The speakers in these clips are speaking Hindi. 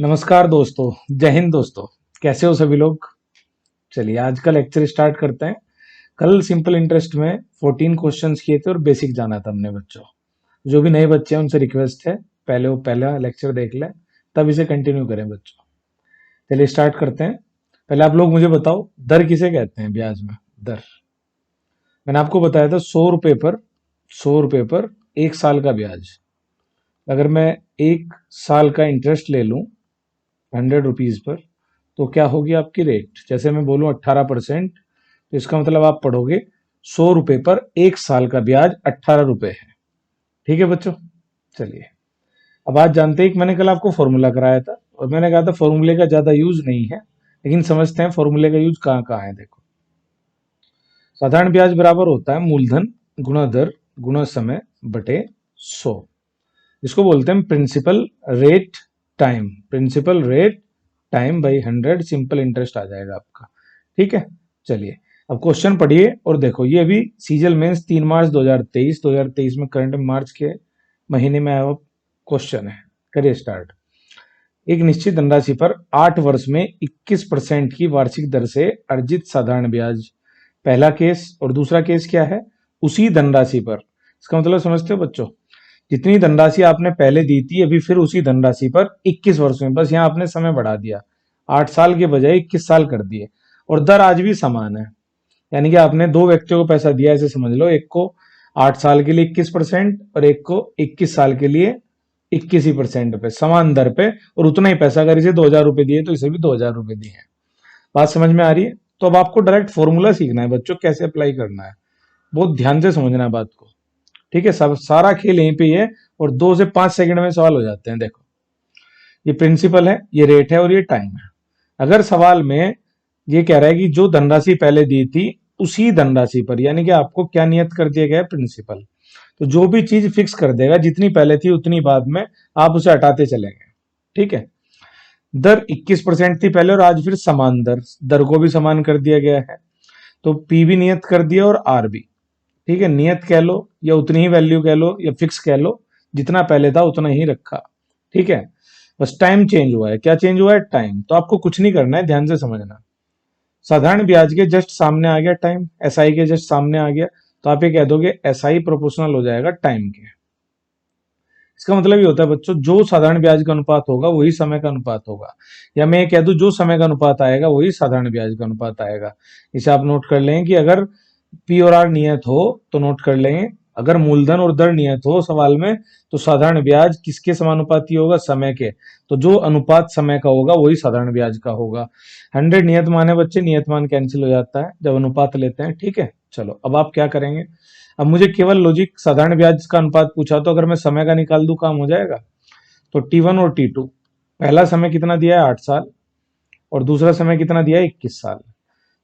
नमस्कार दोस्तों। जय हिंद दोस्तों। कैसे हो सभी लोग। चलिए आज का लेक्चर स्टार्ट करते हैं। कल सिंपल इंटरेस्ट में 14 क्वेश्चंस किए थे और बेसिक जाना था हमने बच्चों। जो भी नए बच्चे हैं उनसे रिक्वेस्ट है पहले वो पहला लेक्चर देख लें, तब इसे कंटिन्यू करें बच्चों। चलिए स्टार्ट करते हैं। पहले आप लोग मुझे बताओ, दर किसे कहते हैं ब्याज में। दर मैंने आपको बताया था 100 रुपए पर 1 साल का ब्याज। अगर मैं 1 साल का इंटरेस्ट ले लूं 100 रुपीज पर, तो क्या होगी आपकी रेट। जैसे मैं बोलूं 18%, तो इसका मतलब आप पढ़ोगे 100 रुपए पर 1 साल का ब्याज 18 रुपए है। ठीक है बच्चों। चलिए अब आज जानते हैं कि मैंने कल आपको फॉर्मूला कराया था और मैंने कहा था फॉर्मूले का ज्यादा यूज नहीं है, लेकिन समझते हैं फॉर्मूले का यूज कहाँ कहाँ है। देखो, साधारण ब्याज बराबर होता है मूलधन गुणा दर गुणा समय बटे 100। इसको बोलते हैं principal rate time. Principal rate time by 100 simple interest आ जाएगा आपका। ठीक है। चलिए अब क्वेश्चन पढ़िए और देखो, ये अभी सीजल मेंस 3 मार्च 2023 में करंट मार्च के महीने में आया हुआ क्वेश्चन है। करिए स्टार्ट। एक निश्चित धनराशि पर 8 वर्ष में 21% की वार्षिक दर से अर्जित साधारण ब्याज। पहला केस और दूसरा केस क्या है, उसी धनराशि पर। इसका मतलब समझते हो बच्चों, जितनी धनराशि आपने पहले दी थी अभी फिर उसी धनराशि पर 21 वर्ष में, बस यहाँ आपने समय बढ़ा दिया, 8 साल के बजाय 21 साल कर दिए और दर आज भी समान है। यानी कि आपने दो व्यक्तियों को पैसा दिया, ऐसे समझ लो, एक को 8 साल के लिए 21% और एक को 21 साल के लिए 21% पे, समान दर पे और उतना ही पैसा। अगर इसे 2,000 रुपए दिए तो इसे भी 2,000 रुपए दिए हैं। बात समझ में आ रही है। तो अब आपको डायरेक्ट फॉर्मूला सीखना है बच्चों, कैसे अप्लाई करना है, बहुत ध्यान से समझना है बात को। ठीक है, सब सारा खेल यहीं पे ही है और 2 से 5 सेकंड में सवाल हो जाते हैं। देखो, ये प्रिंसिपल है, ये रेट है और ये टाइम है। अगर सवाल में ये कह रहा है कि जो धनराशि पहले दी थी उसी धनराशि पर, यानी कि आपको क्या नियत कर दिया गया है, प्रिंसिपल। तो जो भी चीज फिक्स कर देगा, जितनी पहले थी उतनी बाद में आप उसे हटाते चलेंगे। ठीक है। दर 21% थी पहले और आज फिर समान दर, दर को भी समान कर दिया गया है। तो पी भी नियत कर दिया और आर भी। ठीक है, नियत कह लो या उतनी ही वैल्यू कह लो या फिक्स कह लो, जितना पहले था उतना ही रखा। ठीक है, बस टाइम चेंज हुआ है। क्या चेंज हुआ है, टाइम। तो आपको कुछ नहीं करना है, ध्यान से समझना। साधारण ब्याज के जस्ट सामने आ गया टाइम, एसआई के जस्ट सामने आ गया, तो आप ये कह दोगे एसआई प्रोपोर्शनल हो जाएगा टाइम के। इसका मतलब ये होता है बच्चों, जो साधारण ब्याज का अनुपात होगा वही समय का अनुपात होगा, या मैं ये कह दूं जो समय का अनुपात आएगा वही साधारण ब्याज का अनुपात आएगा। इसे आप नोट कर लें कि अगर पी और आर नियत हो तो नोट कर लेंगे, अगर मूलधन और दर नियत हो सवाल में तो साधारण ब्याज किसके समानुपाती होगा, समय के। तो जो अनुपात समय का होगा वही साधारण ब्याज का होगा। 100 नियत मान है बच्चे, नियत मान कैंसिल हो जाता है जब अनुपात लेते हैं। ठीक है। चलो अब आप क्या करेंगे, अब मुझे केवल लॉजिक साधारण ब्याज का अनुपात पूछा, तो अगर मैं समय का निकाल दूं काम हो जाएगा। तो T1 और T2, पहला समय कितना दिया है 8 साल और दूसरा समय कितना दिया है 21 साल।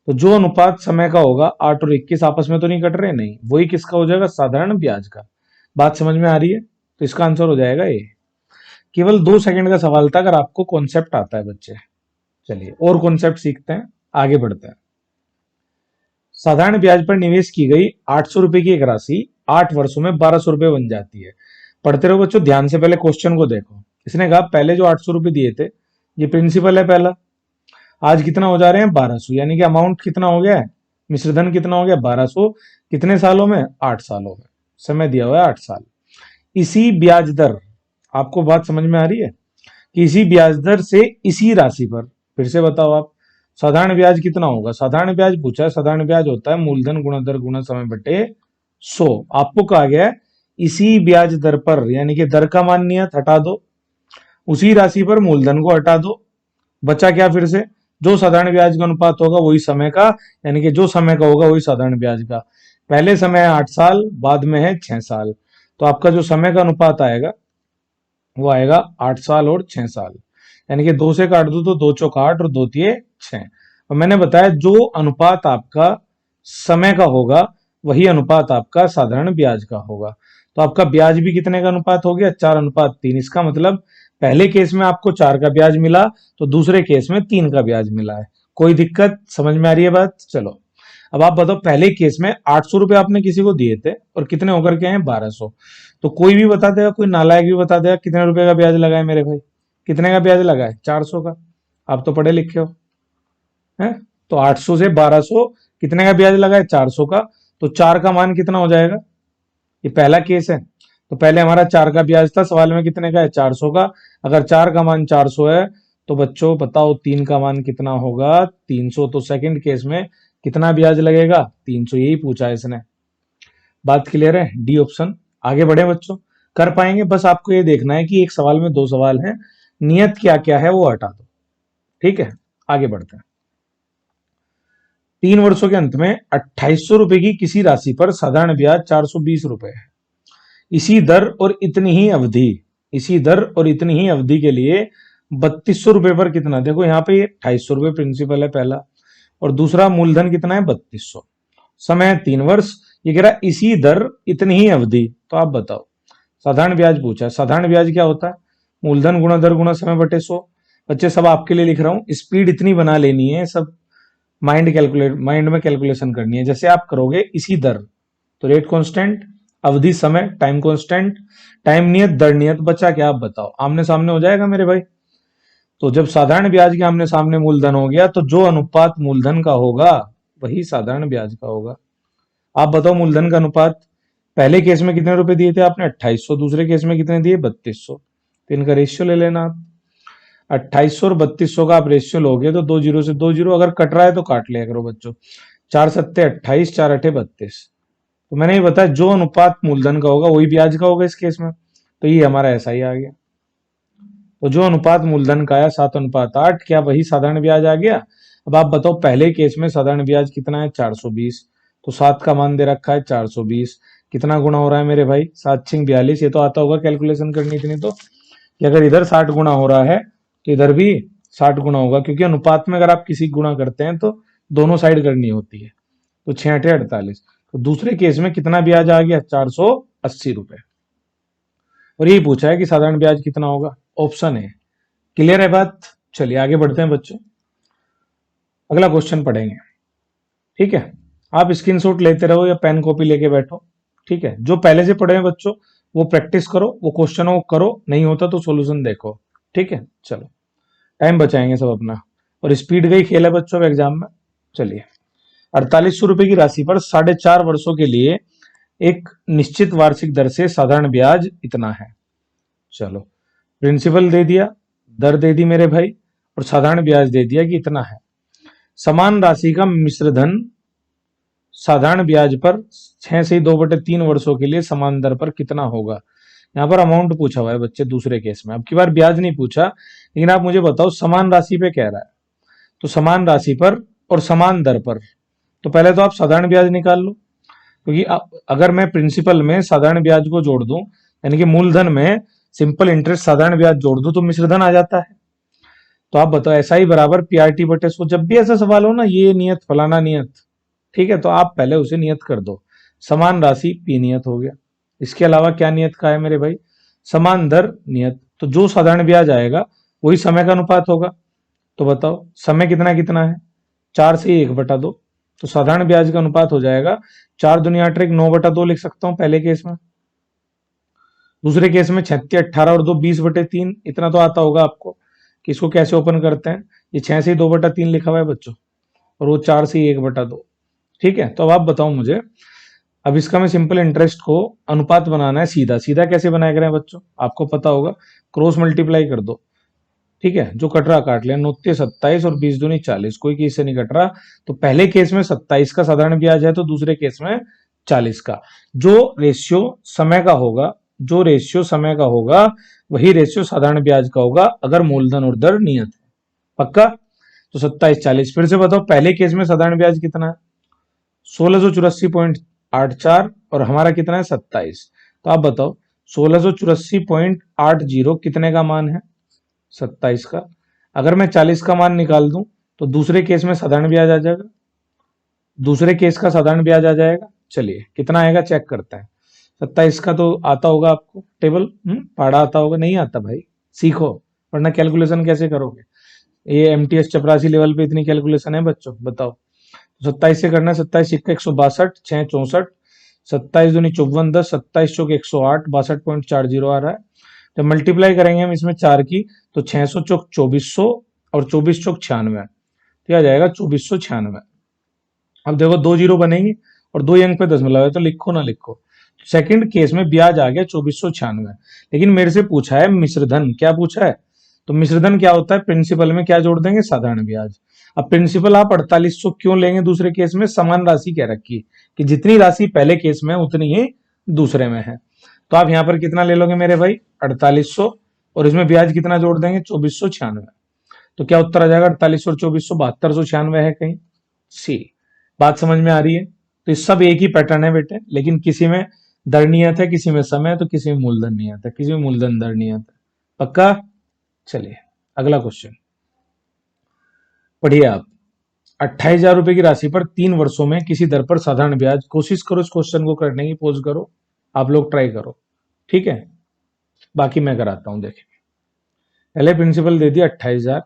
तो जो अनुपात समय का होगा, 8 और 21 आपस में तो नहीं कट रहे, नहीं, वही किसका हो जाएगा, साधारण ब्याज का। बात समझ में आ रही है। तो इसका आंसर हो जाएगा ए। केवल 2 सेकंड का सवाल था, अगर आपको कॉन्सेप्ट आता है बच्चे। चलिए और कॉन्सेप्ट सीखते हैं, आगे बढ़ते हैं। साधारण ब्याज पर निवेश की गई 800 रुपए की एक राशि 8 वर्षों में 1,200 रुपए बन जाती है। पढ़ते रहो बच्चों, ध्यान से पहले क्वेश्चन को देखो। इसने कहा पहले जो 800 रुपए दिए थे, ये प्रिंसिपल है पहला, आज कितना हो जा रहे हैं 1,200, यानी कि अमाउंट कितना हो गया है, मिश्रधन कितना हो गया 1,200। कितने सालों में, 8 सालों में। समय दिया हुआ है 8 साल। इसी ब्याज दर, आपको बात समझ में आ रही है, कि इसी ब्याज दर से इसी राशि पर, फिर से बताओ आप, साधारण ब्याज कितना होगा। साधारण ब्याज पूछा है, साधारण ब्याज होता है मूलधन गुणा दर गुणा समय बटे 100। आपको कहा गया है इसी ब्याज दर पर, यानी कि दर का मान नियत हटा दो, उसी राशि पर मूलधन को हटा दो, बचा क्या फिर से, जो साधारण ब्याज का अनुपात होगा वही समय का, यानी कि जो समय का होगा वही साधारण ब्याज का। पहले समय है 8 साल, बाद में है 6 साल, तो आपका जो समय का अनुपात आएगा वो आएगा 8 साल और 6 साल। यानी कि 2 से काट दो तो 2 चौक 8 और 2 तिये 6। और मैंने बताया जो अनुपात आपका समय का होगा वही अनुपात आपका साधारण ब्याज का होगा। तो आपका ब्याज भी कितने का अनुपात हो गया, 4:3। इसका मतलब पहले केस में आपको 4 का ब्याज मिला तो दूसरे केस में 3 का ब्याज मिला है। कोई दिक्कत, समझ में आ रही है बात। चलो अब आप बताओ, पहले केस में 800 रुपए आपने किसी को दिए थे और कितने होकर के हैं 1,200। तो कोई भी बता देगा, कोई नालायक भी बता देगा कितने रुपए का ब्याज लगा है मेरे भाई, कितने का ब्याज लगा है? 400 का। आप तो पढ़े लिखे हो, हैं? तो 800 से 1200 कितने का ब्याज लगा है? 400 का। तो 4 का मान कितना हो जाएगा? ये पहला केस है, तो पहले हमारा 4 का ब्याज था, सवाल में कितने का है? 400 का। अगर 4 का मान 400 है तो बच्चों बताओ 3 का मान कितना होगा? 300। तो सेकंड केस में कितना ब्याज लगेगा? 300। यही पूछा है इसने। बात क्लियर है? D option. आगे बढ़े बच्चों, कर पाएंगे। बस आपको ये देखना है कि एक सवाल में 2 सवाल हैं, नियत क्या क्या है वो हटा दो। ठीक है, आगे बढ़ते हैं। 3 वर्षों के अंत में 2800 रुपए की किसी राशि पर साधारण ब्याज 420 रुपए है। इसी दर और इतनी ही अवधि, इसी दर और इतनी ही अवधि के लिए 3200 रुपए पर कितना? देखो यहाँ पे 2800 रुपए प्रिंसिपल है पहला, और दूसरा मूलधन कितना है? 3200। समय 3 वर्ष। ये कह रहा है इसी दर इतनी ही अवधि। तो आप बताओ, साधारण ब्याज पूछा है। साधारण ब्याज क्या होता है? मूलधन गुणा दर गुणा समय बटे 100। बच्चे सब आपके लिए लिख रहा हूं, स्पीड इतनी बना लेनी है, सब माइंड में कैलकुलेशन करनी है। जैसे आप करोगे इसी दर, तो रेट कांस्टेंट, अवधि समय, टाइम कांस्टेंट, टाइम नियत, दर नियत, बचा क्या? आप बताओ, आमने सामने हो जाएगा मेरे भाई। तो जब साधारण ब्याज के आमने सामने मूलधन हो गया, तो जो अनुपात मूलधन का होगा वही साधारण ब्याज का होगा। आप बताओ मूलधन का अनुपात, पहले केस में कितने रुपए दिए थे आपने? 2800। दूसरे केस में कितने दिए? 3200। तो इनका रेशियो ले लेना आप। 2800 और 3200 का आप रेशियो लोगे तो 2 जीरो से 2 जीरो, अगर कट रहा है तो काट लिया करो बच्चों। 4 सत्ते 28, 4 अठे 32। तो मैंने ये बताया जो अनुपात मूलधन का होगा वही ब्याज का होगा इस केस में। तो ये हमारा ऐसा ही आ गया। तो जो अनुपात मूलधन का है 7:8, क्या वही साधारण ब्याज आ गया? अब आप बताओ पहले केस में साधारण ब्याज कितना है? 420। तो 7 का मान दे रखा है 420। कितना गुना हो रहा है मेरे भाई? 7×6 = 42। ये तो आता होगा कैलकुलेशन करनी इतनी तो, कि अगर इधर 60 गुना हो रहा है तो इधर भी 60 गुना होगा, क्योंकि अनुपात में अगर आप किसी गुना करते हैं तो दोनों साइड करनी होती है। तो 6×8 = 48। तो दूसरे केस में कितना ब्याज आ गया? 480 रुपए। और यही पूछा है कि साधारण ब्याज कितना होगा? ऑप्शन है। क्लियर है बात? चलिए आगे बढ़ते हैं बच्चों, अगला क्वेश्चन पढ़ेंगे। ठीक है, आप स्क्रीनशॉट लेते रहो या पेन कॉपी लेके बैठो। ठीक है, जो पहले से पढ़े हैं बच्चों वो प्रैक्टिस करो, वो क्वेश्चनों को करो, नहीं होता तो सॉल्यूशन देखो। ठीक है, चलो टाइम बचाएंगे सब अपना, और स्पीड का ही खेल है बच्चों एग्जाम में। चलिए, 4800 रुपए की राशि पर 4.5 वर्षों के लिए एक निश्चित वार्षिक दर से साधारण ब्याज इतना है। चलो, प्रिंसिपल दे दिया, दर दे दी मेरे भाई, और साधारण ब्याज दे दिया कि इतना है। समान राशि का मिश्र धन साधारण ब्याज पर 6 से 2/3 वर्षों के लिए समान दर पर कितना होगा? यहाँ पर अमाउंट पूछा हुआ है बच्चे दूसरे केस में, अब की बार ब्याज नहीं पूछा, लेकिन आप मुझे बताओ समान राशि पे कह रहा है, तो समान राशि पर और समान दर पर, तो पहले तो आप साधारण ब्याज निकाल लो, क्योंकि अगर मैं प्रिंसिपल में साधारण ब्याज को जोड़ दूं, यानी कि मूलधन में सिंपल इंटरेस्ट साधारण ब्याज जोड़ दूं, तो मिश्रधन आ जाता है। तो आप बताओ SI बराबर PRT बटे 100। जब भी ऐसा सवाल हो ना, ये नियत फलाना नियत, ठीक है, तो आप पहले उसे नियत कर दो। समान राशि P नियत हो गया। इसके अलावा क्या नियत का है मेरे भाई? समान दर नियत। तो जो साधारण ब्याज आएगा वही समय का अनुपात होगा। तो बताओ समय कितना कितना है? 4 से 1/2। तो साधारण ब्याज का अनुपात हो जाएगा 4 दूनी 8 1 9/2 लिख सकता हूं पहले केस में। दूसरे केस में 36 18 और 2 20/3। इतना तो आता होगा आपको कि इसको कैसे ओपन करते हैं। ये 6 से 2/3 लिखा हुआ है बच्चों, और वो 4 से 1/2। ठीक है, तो अब आप बताओ मुझे, अब इसका मैं सिंपल इंटरेस्ट को अनुपात बनाना है। सीधा सीधा कैसे बनाया करें बच्चों? आपको पता होगा, क्रॉस मल्टीप्लाई कर दो। ठीक है, जो कट रहा काट लिया। 9 27 और 20 दूनी 40, कोई केस से नहीं कट रहा। तो पहले केस में 27 का साधारण ब्याज है, तो दूसरे केस में 40 का। जो रेशियो समय का होगा, जो रेशियो समय का होगा वही रेशियो साधारण ब्याज का होगा, अगर मूलधन और दर नियत है। पक्का? तो 27 40। फिर से बताओ पहले केस में साधारण ब्याज कितना है? 1684.84, और हमारा कितना है? 27। तो आप बताओ 1684.80 कितने का मान है? 27 का। अगर मैं 40 का मान निकाल दूं तो दूसरे केस में साधारण ब्याज आ जाएगा, दूसरे केस का साधारण ब्याज आ जाएगा। चलिए कितना आएगा चेक करते हैं। 27 का तो आता होगा आपको टेबल, पढ़ा आता होगा? नहीं आता भाई, सीखो, वरना कैलकुलेशन कैसे करोगे? ये MTS चपरासी लेवल पे इतनी कैलकुलेशन है बच्चों, बताओ। 27 से करना है। 27 सिक्का 162, 6 64, 27 दूनी 54 10, 27 चौक 108, 62.40 आ रहा है। जब मल्टीप्लाई करेंगे हम इसमें 4 की, तो 600 चौक 2400 और 24 चौक 96, तो आ जाएगा 2496। अब देखो 2 जीरो बनेंगे और 2 अंक पे 10 मिला हुआ है, तो लिखो ना लिखो। सेकंड केस में ब्याज आ गया 2496, लेकिन मेरे से पूछा है मिश्रधन, क्या पूछा है? तो मिश्रधन क्या होता है? प्रिंसिपल में क्या जोड़ देंगे? साधारण ब्याज। अब प्रिंसिपल आप 4800 क्यों लेंगे दूसरे केस में? समान राशि कह रखी कि जितनी राशि पहले केस में उतनी ही दूसरे में है। तो आप यहां पर कितना ले लोगे मेरे भाई? 4800, और इसमें ब्याज कितना जोड़ देंगे? 2496। तो क्या उत्तर आ जाएगा? 4800 और 2400 7296 है कहीं सी। बात समझ में आ रही है? तो ये सब एक ही पैटर्न है बेटे, लेकिन किसी में दर नियत है, किसी में समय, तो किसी में मूलधन नियत है, किसी में मूलधन दर नियत है। पक्का? चलिए अगला क्वेश्चन पढ़िए आप। 28,000 रुपए की राशि पर 3 वर्षों में किसी दर पर साधारण ब्याज, कोशिश करो इस क्वेश्चन को करने की, पोज करो, आप लोग ट्राई करो, ठीक है? बाकी मैं कराता हूं। देखिए, पहले प्रिंसिपल दे दिया 28,000,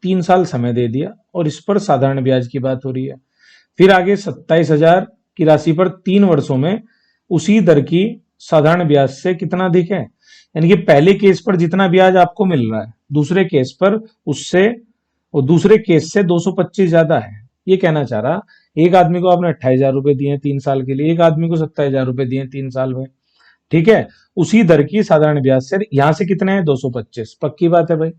3 साल समय दे दिया, और इस पर साधारण ब्याज की बात हो रही है। फिर आगे 27,000 की राशि पर 3 वर्षों में उसी दर की साधारण ब्याज से कितना अधिक है? यानी कि पहले केस पर जितना ब्याज आपको मिल रहा है, दूसरे केस पर उससे, और दूसरे केस से 225 ज्यादा है। ये कहना चाह रहा, एक आदमी को आपने 28,000 रुपए दिए 3 साल के लिए, एक आदमी को 27,000 रुपए दिए 3 साल में, ठीक है? उसी दर की साधारण ब्याज से यहां से कितने हैं? 225। पक्की बात है भाई।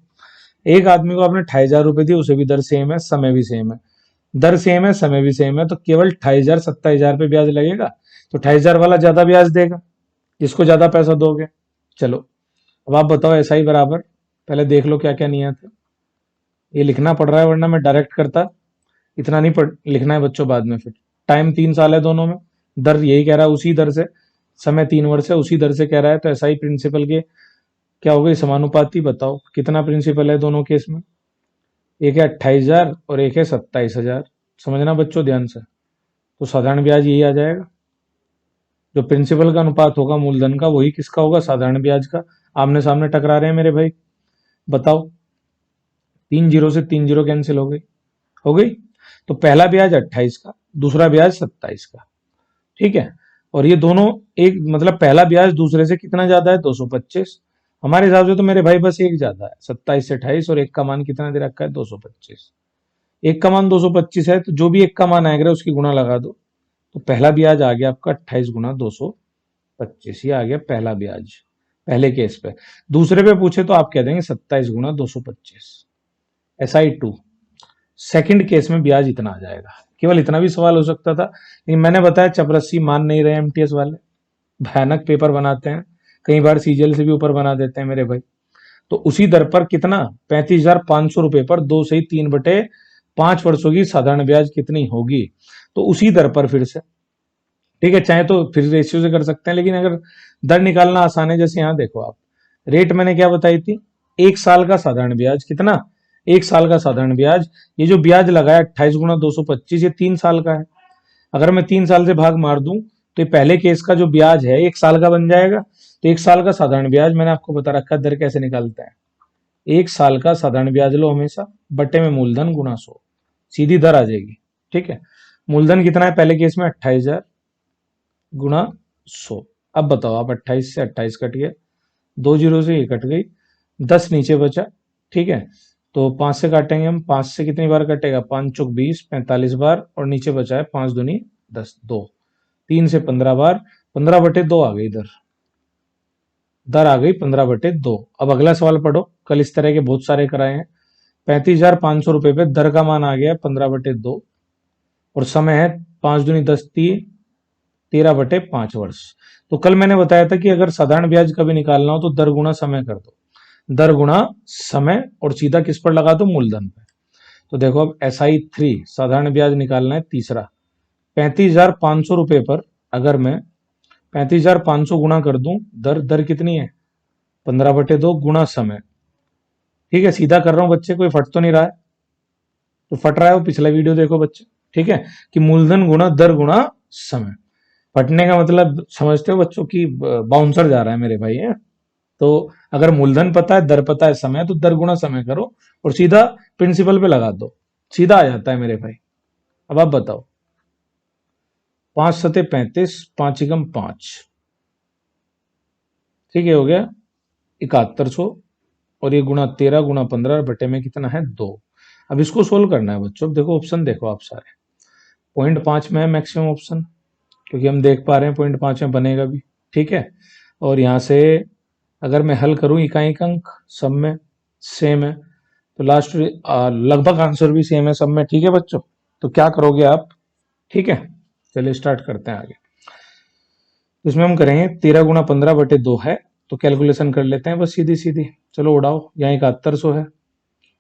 एक आदमी को आपने 28,000 रुपए दिए, उसे भी दर सेम है, समय भी सेम है। दर सेम है, समय भी सेम है, तो केवल 28,000 27,000 पे ब्याज लगेगा, तो 28,000 वाला ज्यादा ब्याज देगा, जिसको ज्यादा पैसा दोगे। चलो अब आप बताओ, ऐसा ही बराबर, पहले देख लो क्या क्या नियत है। ये लिखना पड़ रहा है, वरना मैं डायरेक्ट करता। इतना नहीं पढ़ लिखना है बच्चों, बाद में फिर। टाइम 3 साल है दोनों में, दर यही कह रहा है उसी दर से, समय 3 वर्ष है उसी दर से कह रहा है, तो ऐसा ही प्रिंसिपल के क्या हो गई? समानुपाती। बताओ कितना प्रिंसिपल है दोनों केस में? एक है 28,000 और एक है 27,000। समझना बच्चों ध्यान से। तो साधारण ब्याज यही आ जाएगा, जो प्रिंसिपल का अनुपात होगा मूलधन का, वही किसका होगा? साधारण ब्याज का। आमने सामने टकरा रहे हैं मेरे भाई, बताओ। 3 जीरो से 3 जीरो कैंसिल हो गई, हो गई। तो पहला ब्याज 28 का, दूसरा ब्याज 27 का, ठीक है? और ये दोनों एक, मतलब पहला ब्याज दूसरे से कितना ज्यादा है? 225। हमारे हिसाब से तो मेरे भाई बस एक ज्यादा है, 27 से 28, और एक का मान कितना दे रखा है? 225। एक का मान 225 है, तो जो भी एक का मान आएगा उसकी गुणा लगा दो, तो पहला ब्याज आ गया आपका 28 गुना 225। ये आ गया पहला ब्याज, पहले केस पे। दूसरे पे पूछे तो आप कह देंगे 27 गुना 225। SI2 सेकंड केस में ब्याज इतना आ जाएगा। केवल इतना भी सवाल हो सकता था, लेकिन मैंने बताया चपरसी मान नहीं रहे MTS वाले, भयानक पेपर बनाते हैं, कई बार सीजीएल से भी ऊपर बना देते हैं मेरे भाई। तो उसी दर पर कितना? 35,500 रुपए पर 2 से 3/5 वर्षों की साधारण ब्याज कितनी होगी? तो उसी दर पर फिर से, ठीक है, चाहे तो फिर रेशियो से कर सकते हैं, लेकिन अगर दर निकालना आसान है, जैसे यहां देखो आप, रेट मैंने क्या बताई थी? 1 साल का साधारण ब्याज। कितना? 1 साल का साधारण ब्याज। ये जो ब्याज लगा है 28 गुना 225, ये 3 साल का है। अगर मैं 3 साल से भाग मार दूं, तो ये पहले केस का जो ब्याज है 1 साल का बन जाएगा। तो 1 साल का साधारण ब्याज मैंने आपको बता रखा है, दर कैसे निकालते हैं। 1 साल का साधारण ब्याज लो हमेशा, बट्टे में मूलधन गुना 100, सीधी दर आ जाएगी, ठीक है? मूलधन कितना है पहले केस में? 28,000 गुना 100। अब बताओ आप, 28 से 28 कट गया, 2 जीरो से ये कट गई, 10 नीचे बचा, ठीक है? तो 5 से काटेंगे हम, 5 से कितनी बार कटेगा? 5 चौक 20, 45 बार, और नीचे बचा है 5 दूनी 10, 2। 3 से 15 बार, 15/2 आ गई दर, दर आ गई 15/2। अब अगला सवाल पढ़ो, कल इस तरह के बहुत सारे कराए हैं। 35,500 रुपए पे दर का मान आ गया 15/2, और समय है 5 दूनी 10, 13/5 वर्ष। तो कल मैंने बताया था कि अगर साधारण ब्याज कभी निकालना हो तो दर गुणा समय कर दो, दर गुणा समय, और सीधा किस पर लगा दो? मूलधन पे। तो देखो अब SI3 साधारण ब्याज निकालना है तीसरा। 35,500 रुपए पर अगर मैं 35,500 गुणा कर दूं, दर दर कितनी है? 15/2 गुणा समय, ठीक है? सीधा कर रहा हूं बच्चे, कोई फट तो नहीं रहा है? तो फट रहा है वो पिछला वीडियो देखो बच्चे, ठीक है? कि मूलधन गुणा दर गुणा समय। फटने का मतलब समझते हो बच्चों की? बाउंसर जा रहा है मेरे भाई है। तो अगर मूलधन पता है, दर पता है, समय, तो दर गुणा समय करो और सीधा प्रिंसिपल पे लगा दो, सीधा आ जाता है मेरे भाई। अब आप बताओ, 5 सते 35, 5 एकम 5, ठीक है, हो गया। 7100 और ये गुणा 13 गुणा 15 बटे में कितना है 2। अब इसको सोल्व करना है बच्चों। अब देखो ऑप्शन देखो आप सारे, 0.5 में है मैक्सिमम ऑप्शन, क्योंकि हम देख पा रहे हैं 0.5 में बनेगा भी, ठीक है। और यहाँ से अगर मैं हल करूँ इकाई अंक सब में सेम है, तो लास्ट लगभग आंसर भी सेम है सब में, ठीक है बच्चों। तो क्या करोगे आप, ठीक है। चलिए स्टार्ट करते हैं आगे। इसमें हम करेंगे 13 गुणा 15 बटे 2 है, तो कैलकुलेशन कर लेते हैं बस सीधी सीधी। चलो उड़ाओ, यहाँ 7100 है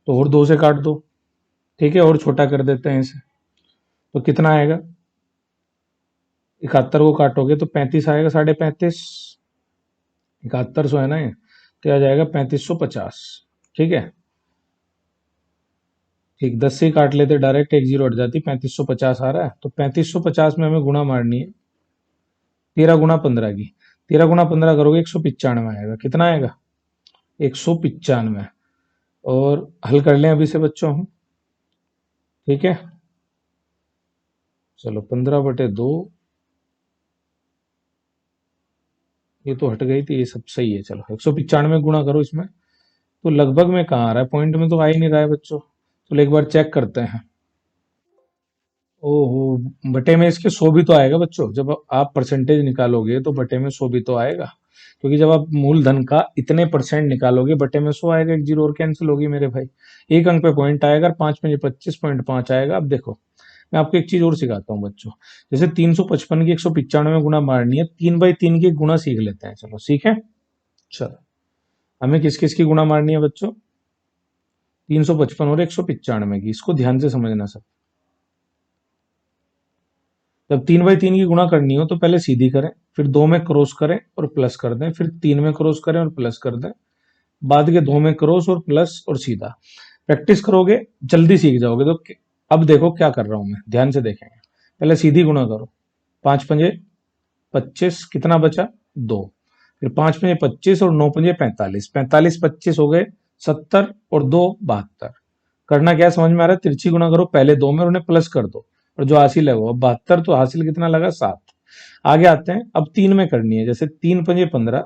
तो और 2 से काट दो, ठीक है, और छोटा कर देते हैं इसे। तो कितना आएगा, 71 को काटोगे तो 35 आएगा, 35.5। 7100 है ना ये, तो आ जाएगा 3550, ठीक है। ठीक, 10 से ही काट लेते डायरेक्ट, एक जीरो हट जाती, 3550 आ रहा है। तो 3550 में हमें गुणा मारनी है 13 गुणा 15 की। 13 गुणा 15 करोगे 195 आएगा। कितना आएगा, 195। और हल कर लें अभी से बच्चों हम, ठीक है। चलो 15/2, ये तो हट गई थी, ये सब सही है। चलो 195 गुणा करो इसमें, तो लगभग में कहाँ आ रहा है, पॉइंट में तो आ ही नहीं रहा है बच्चों। चलो एक बार चेक करते हैं। ओहो, बटे में इसके 100 भी तो आएगा बच्चों। जब आप परसेंटेज निकालोगे तो बटे में 100 भी तो आएगा, क्योंकि जब आप मूलधन का इतने परसेंट निकालोगे बटे में 100 आएगा, एक जीरो और कैंसिल होगी मेरे भाई। एक अंक पे पॉइंट आएगा, 5 में 25.5 आएगा। अब देखो मैं आपको एक चीज और सिखाता हूँ बच्चों। जैसे 355 की 195 गुणा मारनी है, 3/3 की गुणा सीख लेते हैं। चलो सीखें। चलो हमें किस किस की गुणा मारनी है बच्चों, 355 और 195 की। इसको ध्यान से समझना सब। जब 3/3 की गुणा करनी हो तो पहले सीधी करें, फिर 2 में क्रॉस करें और प्लस कर दें, फिर 3 में क्रॉस करें और प्लस कर दें, बाद के 2 में क्रॉस और प्लस और सीधा। प्रैक्टिस करोगे जल्दी सीख जाओगे। तो अब देखो क्या कर रहा हूं मैं, ध्यान से देखेंगे। पहले सीधी गुणा करो, 5×5 = 25, कितना बचा 2। फिर 5×5 = 25 और 9×5 = 45, 45 25 हो गए 70 और 2 72। करना क्या है समझ में आ रहा है, तिरछी गुणा करो पहले 2 में और उन्हें प्लस कर दो, और जो हासिल है वो अब 72। तो हासिल कितना लगा 7। आगे आते हैं, अब 3 में करनी है। जैसे 3×5 = 15,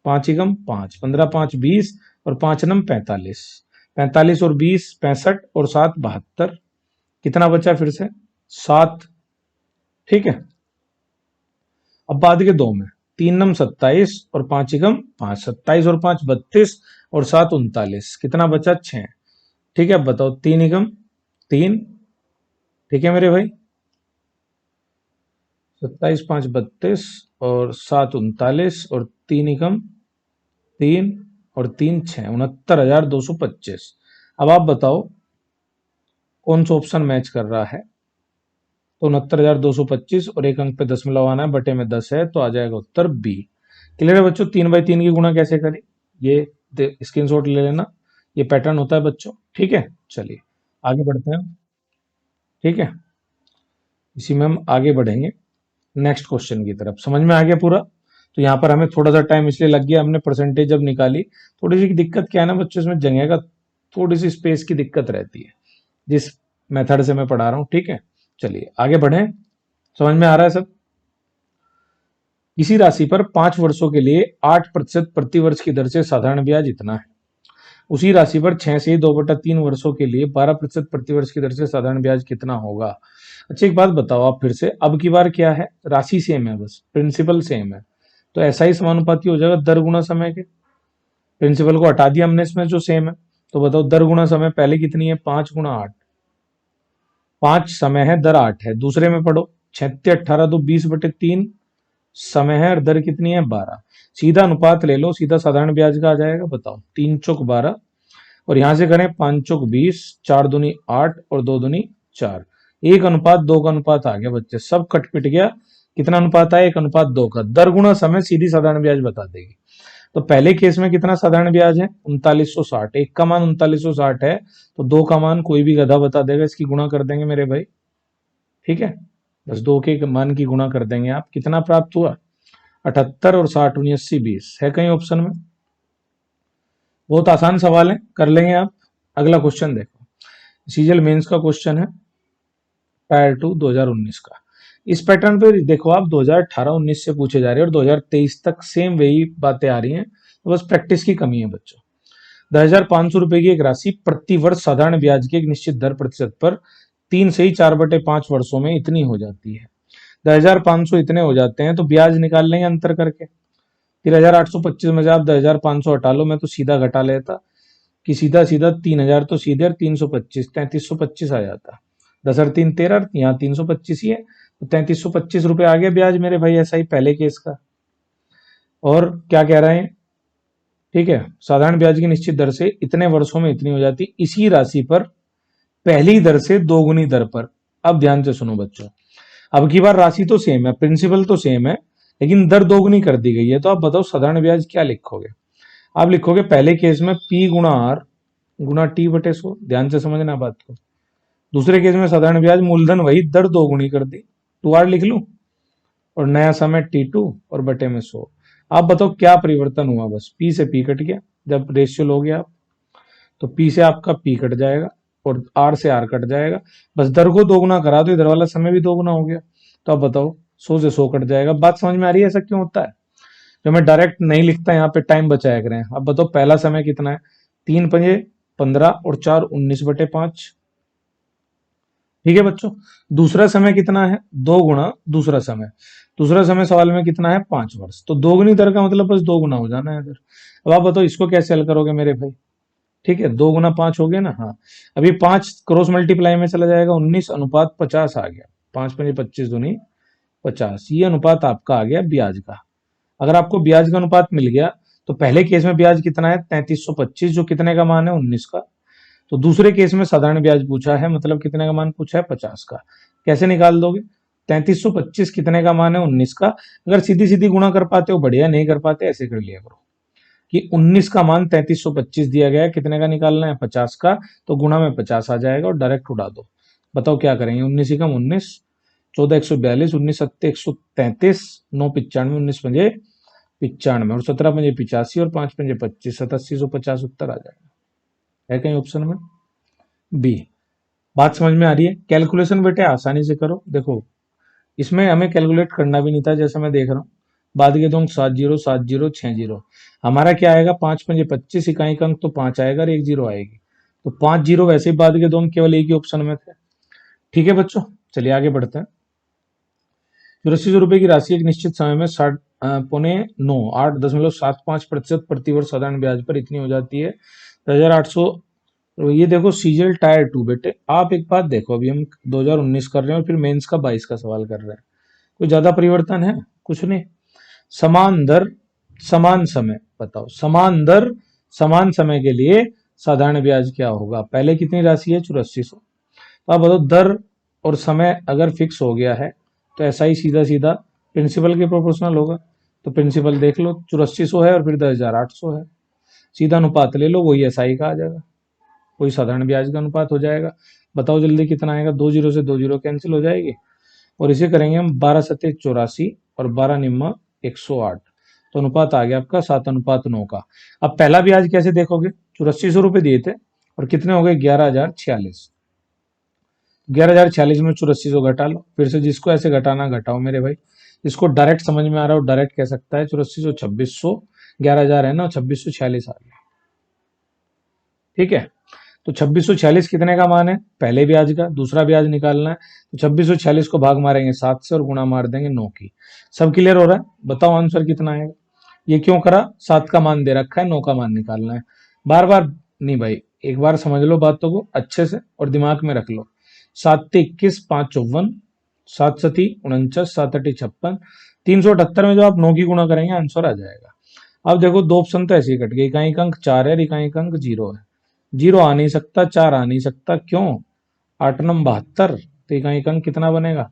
5×1 = 5, 15×5 = 20 और 5×9 = 45, 45 और 20 = 65 और 7 = 72। कितना बचा फिर से 7, ठीक है। अब बाद के 2 में 3×9 = 27 और 5×1 = 5, 27 और 5 = 32 और 7 = 39। कितना बचा 6, ठीक है। अब बताओ 3×1 = 3, ठीक है मेरे भाई। 27 5 32 और 7 39 और 3×1 = 3 और 3 6, 69,225। अब आप बताओ कौन सा ऑप्शन मैच कर रहा है। तो 69,225 और एक अंक पे दशमलव आना है, बटे में 10 है, तो आ जाएगा उत्तर बी। क्लियर है बच्चों। 3/3 की गुणा कैसे करें, ये स्क्रीनशॉट ले लेना, ये पैटर्न होता है बच्चों, ठीक है। चलिए आगे बढ़ते हैं, ठीक है। इसी में हम आगे बढ़ेंगे नेक्स्ट क्वेश्चन की तरफ। समझ में आ गया पूरा। तो यहाँ पर हमें थोड़ा सा टाइम इसलिए लग गया, हमने परसेंटेज जब निकाली। थोड़ी सी दिक्कत क्या है ना बच्चों, इसमें जगह का थोड़ी सी स्पेस की दिक्कत रहती है जिस मेथड से मैं पढ़ा रहा हूँ, ठीक है। चलिए आगे बढ़ें, समझ में आ रहा है सब। इसी राशि पर 5 वर्षों के लिए 8% प्रति वर्ष की दर से साधारण ब्याज इतना है। उसी राशि पर 6 से 2/3 वर्षों के लिए 12% प्रति वर्ष की दर से साधारण ब्याज कितना होगा। अच्छा एक बात बताओ आप फिर से, अब की बार क्या है, राशि सेम है, बस प्रिंसिपल सेम है, तो ऐसा ही समानुपाती हो जाएगा दर गुना समय के। प्रिंसिपल को हटा दिया हमने इसमें जो सेम है। तो बताओ दर गुना समय पहले कितनी है, 5×8, 5 समय है, दर 8 है। दूसरे में पढ़ो 6×18 तो 20/3 समय है और दर कितनी है 12। सीधा अनुपात ले लो, सीधा साधारण ब्याज का आ जाएगा। बताओ 3×4 = 12 और यहां से करें 5×20, 4×2 = 8 और 2×2 = 4। 1:2 का अनुपात आ गया बच्चे, सब कट पिट गया। कितना अनुपात आया, 1:2 का। दर गुणा समय सीधी साधारण ब्याज बता देगी। तो पहले केस में कितना साधारण ब्याज है 3960, एक का मान 3960 है, तो 2 का मान कोई भी गधा बता देगा, इसकी गुणा कर देंगे मेरे भाई, ठीक है। बस 2 के मान की गुणा कर देंगे आप, कितना प्राप्त हुआ 78 और 60 19 80 20 है कहीं ऑप्शन में। बहुत आसान सवाल है, कर लेंगे आप। अगला क्वेश्चन देखो, सीजीएल मेंस का क्वेश्चन है, टायर 2 2019 का। इस पैटर्न पे देखो आप 2018-19 से पूछे जा रहे हैं और 2023 तक सेम वही बातें आ रही हैं तो बस प्रैक्टिस की कमी है बच्चों। 10,500 रुपए की एक राशि प्रति वर्ष साधारण ब्याज की एक निश्चित दर प्रतिशत पर 3 से ही 4/5 वर्षों में इतनी हो जाती है। 10,500 इतने हो जाते हैं तो ब्याज निकाल लेंगे अंतर करके। 3,825 में से आप 10,500 हटा लो, मैं तो सीधा घटा लेता कि सीधा सीधा 3,000 तो सीधे, और 325 3325 आ जाता। 10 और 3 13, यहाँ 325 ही है, तो 3325 रुपये आ गया ब्याज मेरे भाई, ऐसा ही पहले केस का। और क्या कह रहे हैं, ठीक है, साधारण ब्याज की निश्चित दर से इतने वर्षों में इतनी हो जाती, इसी राशि पर पहली दर से दोगुनी दर पर। अब ध्यान से सुनो बच्चों, अब की बार राशि तो सेम है, प्रिंसिपल तो सेम है, लेकिन दर दोगुनी कर दी गई है। तो आप बताओ साधारण ब्याज क्या लिखोगे। आप लिखोगे पहले केस में P गुणा R गुणा T/100। ध्यान से समझना बात को। दूसरे केस में साधारण ब्याज मूलधन वही, दर दोगुनी कर दी, 2R लिख लूं, और नया समय T2 और बटे में 100। आप बताओ क्या परिवर्तन हुआ, बस P से P कट गया। जब रेशियो लोगे आप तो P से आपका P कट जाएगा और R से R कट जाएगा, बस दर को दोगुना करा तो इधर वाला समय भी दोगुना हो गया। तो आप बताओ 100 से 100 कट जाएगा। बात समझ में आ रही है ऐसा क्यों होता है। जो मैं डायरेक्ट नहीं लिखता यहाँ पे टाइम बचाया करें। अब बताओ पहला समय कितना है, 3 पंजे 15 और 4 19/5। ठीक है बच्चों। दूसरा समय कितना है, 2 गुणा दूसरा समय। दूसरा समय सवाल में कितना है, 5 वर्ष। तो दोगुनी दर का मतलब बस 2 गुना हो जाना है इधर। अब आप बताओ इसको कैसे हल करोगे मेरे भाई। ठीक है, 2 गुना 5 हो गया ना। हाँ, अभी 5 क्रॉस मल्टीप्लाई में चला जाएगा, 19:50 आ गया। 5 पंजे 25 दूनी 50, ये अनुपात आपका आ गया ब्याज का। अगर आपको ब्याज का अनुपात मिल गया तो पहले केस में ब्याज कितना है, 3325, जो कितने का मान है, 19 का। तो दूसरे केस में साधारण ब्याज पूछा है, मतलब कितने का मान पूछा है, 50 का। कैसे निकाल दोगे, 3325 कितने का मान है, 19 का। अगर सीधी सीधी गुणा कर पाते हो बढ़िया, नहीं कर पाते ऐसे कर लिया करो कि 19 का मान 3325 दिया गया है, कितने का निकालना है, 50 का। तो गुणा में 50 आ जाएगा और डायरेक्ट उड़ा दो। बताओ क्या करेंगे, 19 ही कम 19, 14 142, 19 सत्ते 133, 9 95, 19 पंजे 95 और 17 पंजे 85 और 5 पंजे 25, 8750 उत्तर आ जाएगा। है कहीं ऑप्शन में बी। बात समझ में आ रही है। कैलकुलेशन बेटे आसानी से करो। देखो इसमें हमें कैलकुलेट करना भी नहीं था, जैसे मैं देख रहा हूँ बाद के दोनों 7 0 7 0 6 0। हमारा क्या आएगा, 5 पंजे 25, इकाई का अंक तो 5 आएगा और 1 0 आएगी। तो 5 0 वैसे ही बाद के दोनों केवल एक ही ऑप्शन में थे। ठीक है बच्चों, चलिए आगे बढ़ते हैं। 84 रुपए की राशि एक निश्चित समय में 8.75% प्रतिवर्ष साधारण ब्याज पर इतनी हो जाती है। 1800। ये देखो सीजीएल टायर 2 बेटे, आप एक बात देखो, अभी हम 2019 कर रहे हैं और फिर मेंस का 22 का सवाल कर रहे हैं। कोई ज्यादा परिवर्तन है, कुछ नहीं। समान दर समान समय, बताओ समान दर समान समय के लिए साधारण ब्याज क्या होगा। पहले कितनी राशि है, 8400। तो आप बताओ दर और समय अगर फिक्स हो गया है तो ऐसा ही सीधा सीधा प्रिंसिपल के प्रोपोर्शनल होगा। तो प्रिंसिपल देख लो, 8400 है और फिर 10,800 है, सीधा अनुपात ले लो, वही एसआई का आ जाएगा, वही साधारण ब्याज का अनुपात हो जाएगा। बताओ जल्दी कितना आएगा, 2 0 से 2 0 कैंसिल हो जाएगी और इसे करेंगे हम 12 सत्ते 84 और 12 निम्मा 108। तो अनुपात आ गया आपका 7:9 का। अब पहला ब्याज कैसे देखोगे, 8400 रुपए दिए थे और कितने हो गए, 11,046। 11,046 में 8400 घटा लो। फिर से जिसको ऐसे घटाना घटाओ मेरे भाई, जिसको डायरेक्ट समझ में आ रहा हो डायरेक्ट कह सकता है। 8400 2600, 11,000 है ना, 2646 आ गया। ठीक है, तो 2646 कितने का मान है, पहले ब्याज का। दूसरा ब्याज निकालना है तो 2646 को भाग मारेंगे 7 से और गुणा मार देंगे 9 की। सब क्लियर हो रहा है, बताओ आंसर कितना आएगा। ये क्यों करा, 7 का मान दे रखा है, 9 का मान निकालना है। बार बार नहीं भाई, एक बार समझ लो बातों को अच्छे से और दिमाग में रख लो। 7 ते 21, 5 54, 7 सती 49, 7 अठी 56, 378 में जो आप 9 की गुणा करेंगे आंसर आ जाएगा। अब देखो दो ऑप्शन तो ऐसे ही कट गए, इकाई का अंक 4 है, इकाई का अंक 0 है। 0 आ नहीं सकता, 4 आ नहीं सकता, क्यों, 8 नम 72, तो इकाई का अंक कितना बनेगा,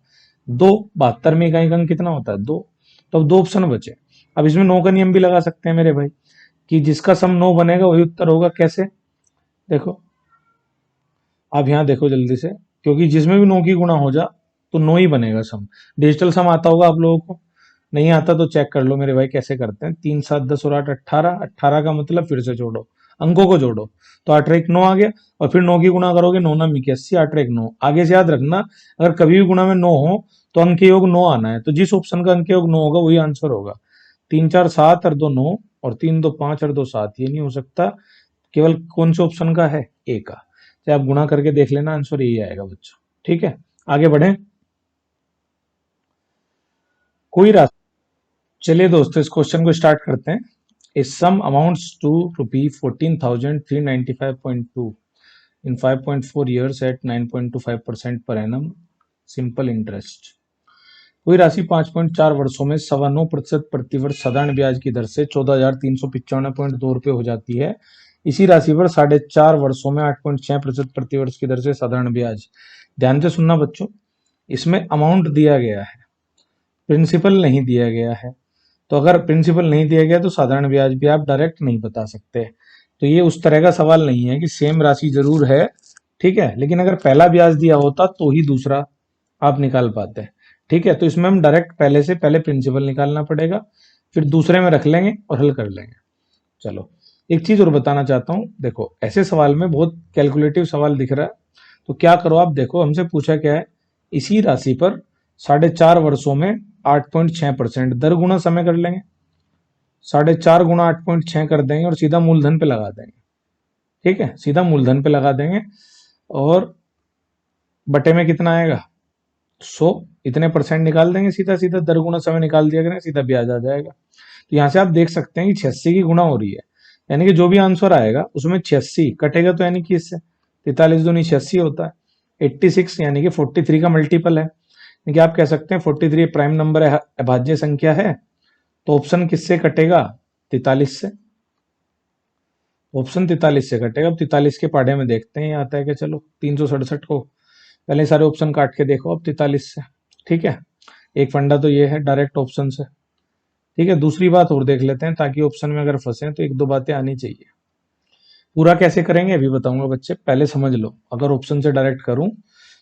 2। 72 में इकाई का अंक कितना होता है, 2। तो अब 2 ऑप्शन बचे। अब इसमें 9 का नियम भी लगा सकते हैं मेरे भाई, कि जिसका सम 9 बनेगा वही उत्तर होगा। कैसे, देखो आप यहाँ देखो जल्दी से, क्योंकि जिसमें भी 9 की गुणा हो जा तो 9 ही बनेगा सम। डिजिटल सम आता होगा आप लोगों को, नहीं आता तो चेक कर लो मेरे भाई कैसे करते हैं। 3 7 10 और 8 18, 18 का मतलब फिर से जोड़ो, अंकों को जोड़ो, तो 8 1 9 आ गया और फिर 9 की गुणा करोगे, 9 9 81, 8 1 9। आगे से याद रखना, अगर कभी भी गुणा में 9 हो तो अंक योग 9 आना है, तो जिस ऑप्शन का अंक योग 9 होगा वही आंसर होगा। 3 4 7 और 2 9, और 3 2 5 और 2 7, ये नहीं हो सकता। केवल कौन से ऑप्शन का है? ए का। चाहे आप गुणा करके देख लेना, आंसर यही आएगा बच्चों। ठीक है, आगे बढ़े। कोई राशि, चलिए दोस्तों इस क्वेश्चन को स्टार्ट करते हैं। A sum amounts to rupee 14,395.2 in 5.4 years at 9.25% per annum simple interest. कोई राशि 5.4 वर्षों में 9.25% प्रतिवर्ष साधारण ब्याज की दर से 14,395.2 रुपये हो जाती है। इसी राशि पर 4.5 वर्षों में 8.6% प्रतिवर्ष की दर से साधारण ब्याज। ध्यान से सुनना बच्चों, इसमें अमाउंट दिया गया है, प्रिंसिपल नहीं दिया गया है। तो अगर प्रिंसिपल नहीं दिया गया तो साधारण ब्याज भी आप डायरेक्ट नहीं बता सकते। तो ये उस तरह का सवाल नहीं है कि सेम राशि जरूर है, ठीक है, लेकिन अगर पहला ब्याज दिया होता तो ही दूसरा आप निकाल पाते हैं। ठीक है, तो इसमें हम डायरेक्ट पहले से पहले प्रिंसिपल निकालना पड़ेगा, फिर दूसरे में रख लेंगे और हल कर लेंगे। चलो, एक चीज और बताना चाहता हूं, देखो ऐसे सवाल में बहुत कैलकुलेटिव सवाल दिख रहा है, तो क्या करो आप, देखो हमसे पूछा क्या है, इसी राशि पर 4.5 वर्षों में 8.6% दर गुना समय कर लेंगे। 4.5 गुना 8.6 कर देंगे और सीधा मूलधन पे लगा देंगे। ठीक है, सीधा मूलधन पे लगा देंगे और बटे में कितना आएगा 100, इतने परसेंट निकाल देंगे, सीधा सीधा दर गुना समय निकाल दिया करें, सीधा ब्याज आ जाएगा। तो यहाँ से आप देख सकते हैं कि 86 की गुणा हो रही है, यानी कि जो भी आंसर आएगा उसमें 86 कटेगा, तो यानी कि इससे 43 दूनी 86 होता है। 86 यानी कि 43 का मल्टीपल है, यानी कि आप कह सकते हैं 43 प्राइम नंबर है, अभाज्य संख्या है। तो ऑप्शन किससे कटेगा? 43 से। ऑप्शन 43 से कटेगा। अब 43 के पढ़े में देखते हैं आता है कि, चलो 367 को पहले सारे ऑप्शन काट के देखो अब 43 से। ठीक है, एक फंडा तो ये है डायरेक्ट ऑप्शन से। ठीक है, दूसरी बात और देख लेते हैं, ताकि ऑप्शन में अगर फंसे तो एक दो बातें आनी चाहिए। पूरा कैसे करेंगे अभी बताऊंगा बच्चे, पहले समझ लो। अगर ऑप्शन से डायरेक्ट करूं